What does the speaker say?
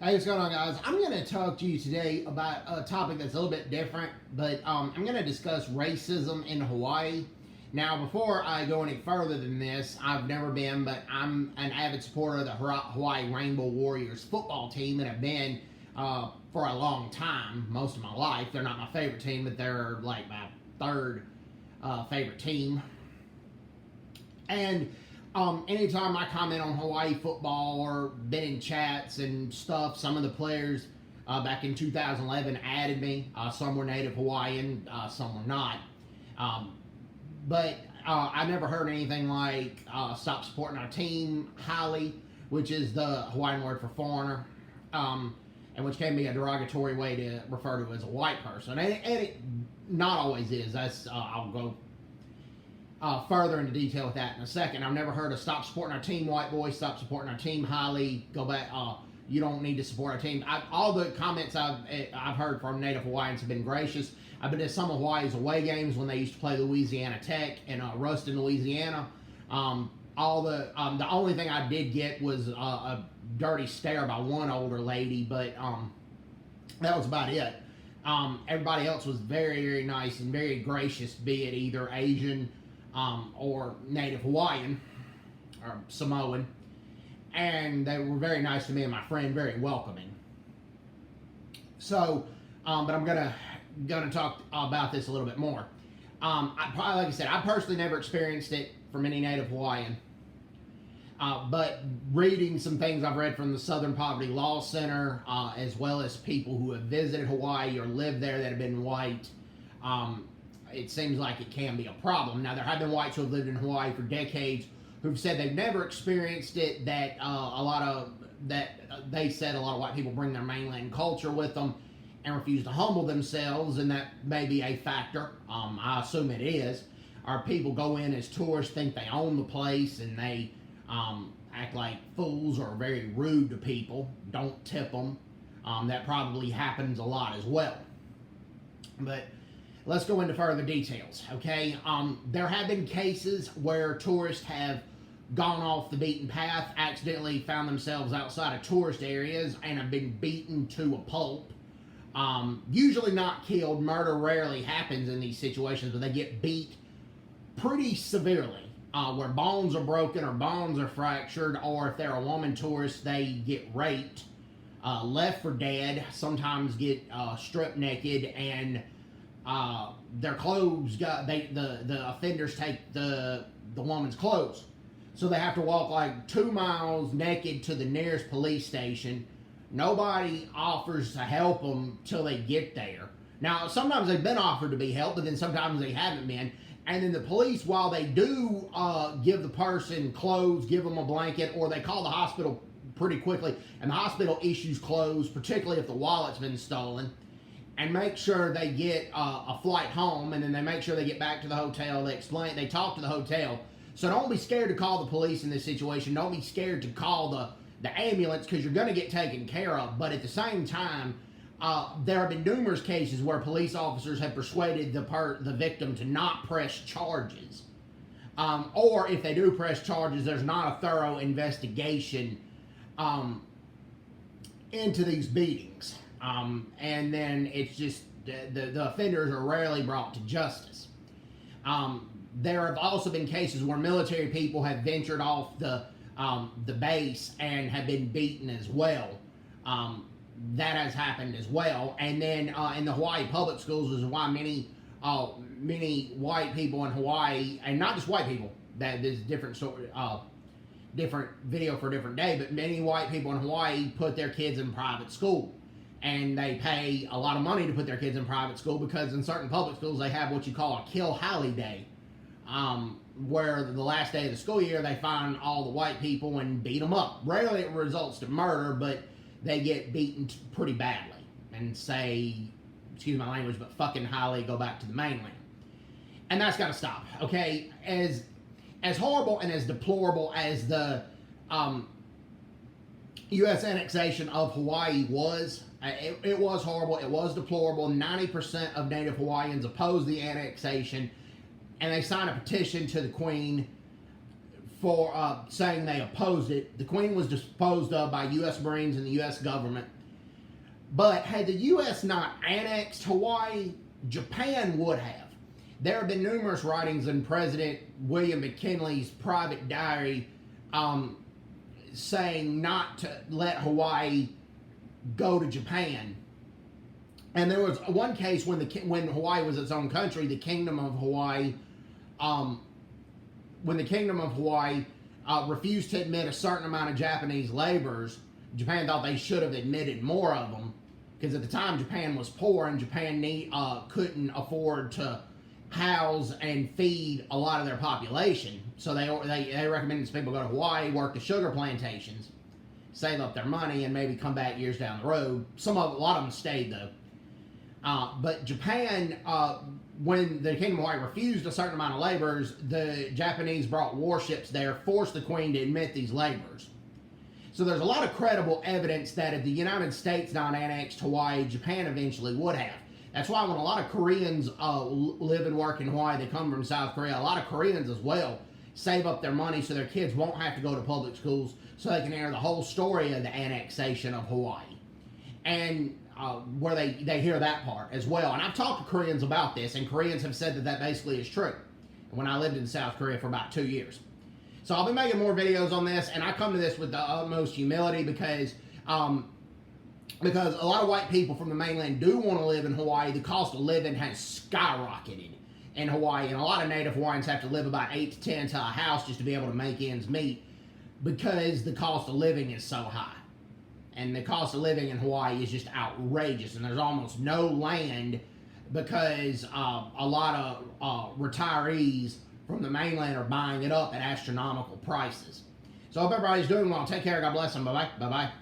Hey, what's going on, guys? I'm going to talk to you today about a topic that's a little bit different, but I'm going to discuss racism in Hawaii. Now, before I go any further than this, I've never been, but I'm an avid supporter of the Hawaii Rainbow Warriors football team and have been for a long time, most of my life. They're not my favorite team, but they're like my third favorite team. And anytime I comment on Hawaii football or been in chats and stuff, some of the players back in 2011 added me. Some were native Hawaiian, some were not. But I never heard anything like stop supporting our team, Hawai'i, which is the Hawaiian word for foreigner, and which can be a derogatory way to refer to as a white person. And it not always is. That's I'll go further into detail with that in a second. I've never heard of stop supporting our team, white boys, stop supporting our team, Hawai'i, go back, you don't need to support our team. All the comments I've heard from Native Hawaiians have been gracious. I've been to some of Hawaii's away games when they used to play Louisiana Tech in Ruston, Louisiana. The only thing I did get was a dirty stare by one older lady, but that was about it. Everybody else was very, very nice and very gracious, be it either Asian, or Native Hawaiian or Samoan, and they were very nice to me and my friend, very welcoming. So, but I'm gonna talk about this a little bit more. Like I said, I personally never experienced it from any Native Hawaiian, but reading some things I've read from the Southern Poverty Law Center, as well as people who have visited Hawaii or lived there that have been white, it seems like it can be a problem. Now, there have been whites who have lived in Hawaii for decades who've said they've never experienced it, that they said a lot of white people bring their mainland culture with them and refuse to humble themselves, and that may be a factor. I assume it is. Our people go in as tourists, think they own the place, and they act like fools or are very rude to people, don't tip them. That probably happens a lot as well. But let's go into further details, okay? There have been cases where tourists have gone off the beaten path, accidentally found themselves outside of tourist areas, and have been beaten to a pulp. Usually not killed. Murder rarely happens in these situations, but they get beat pretty severely, where bones are broken or bones are fractured, or if they're a woman tourist, they get raped, left for dead, sometimes get stripped naked, and their clothes the offenders take the woman's clothes, so they have to walk like 2 miles naked to the nearest police station. Nobody offers to help them till they get there. Now, sometimes they've been offered to be helped, but then sometimes they haven't been. And then the police, while they do give the person clothes, give them a blanket, or they call the hospital pretty quickly, and the hospital issues clothes, particularly if the wallet's been stolen, and make sure they get a flight home, and then they make sure they get back to the hotel. They talk to the hotel. So don't be scared to call the police in this situation. Don't be scared to call the ambulance, because you're going to get taken care of. But at the same time, there have been numerous cases where police officers have persuaded the victim to not press charges. Or if they do press charges, there's not a thorough investigation into these beatings. And then it's just the offenders are rarely brought to justice. There have also been cases where military people have ventured off the base and have been beaten as well. That has happened as well. And then in the Hawaii public schools is why many white people in Hawaii, and not just white people, that is different video for a different day, but many white people in Hawaii put their kids in private school. And they pay a lot of money to put their kids in private school, because in certain public schools they have what you call a kill Haole day, where the last day of the school year they find all the white people and beat them up. Rarely it results to murder, but they get beaten pretty badly and say, excuse my language, but fucking Haole, go back to the mainland. And that's got to stop, okay? As horrible and as deplorable as the U.S. annexation of Hawaii was, it was horrible, it was deplorable. 90% of Native Hawaiians opposed the annexation, and they signed a petition to the Queen for saying they opposed it. The Queen was disposed of by U.S. Marines and the U.S. government. But had the U.S. not annexed Hawaii, Japan would have. There have been numerous writings in President William McKinley's private diary saying not to let Hawaii go to Japan. And there was one case when Hawaii was its own country, the Kingdom of Hawaii, when the Kingdom of Hawaii refused to admit a certain amount of Japanese laborers. Japan thought they should have admitted more of them, because at the time Japan was poor and Japan couldn't afford to house and feed a lot of their population. So they recommended people go to Hawaii, work the sugar plantations, save up their money, and maybe come back years down the road. A lot of them stayed though. But Japan, when the Kingdom of Hawaii refused a certain amount of laborers, the Japanese brought warships there, forced the Queen to admit these laborers. So there's a lot of credible evidence that if the United States not annexed Hawaii, Japan eventually would have. That's why when a lot of Koreans live and work in Hawaii, they come from South Korea, a lot of Koreans as well save up their money so their kids won't have to go to public schools, so they can hear the whole story of the annexation of Hawaii. And where they hear that part as well. And I've talked to Koreans about this, and Koreans have said that basically is true. When I lived in South Korea for about 2 years. So I'll be making more videos on this, and I come to this with the utmost humility because a lot of white people from the mainland do want to live in Hawaii. The cost of living has skyrocketed in Hawaii, and a lot of native Hawaiians have to live about 8 to 10 to a house just to be able to make ends meet because the cost of living is so high. And the cost of living in Hawaii is just outrageous, and there's almost no land because a lot of retirees from the mainland are buying it up at astronomical prices. So I hope everybody's doing well. Take care. God bless them. Bye-bye. Bye-bye.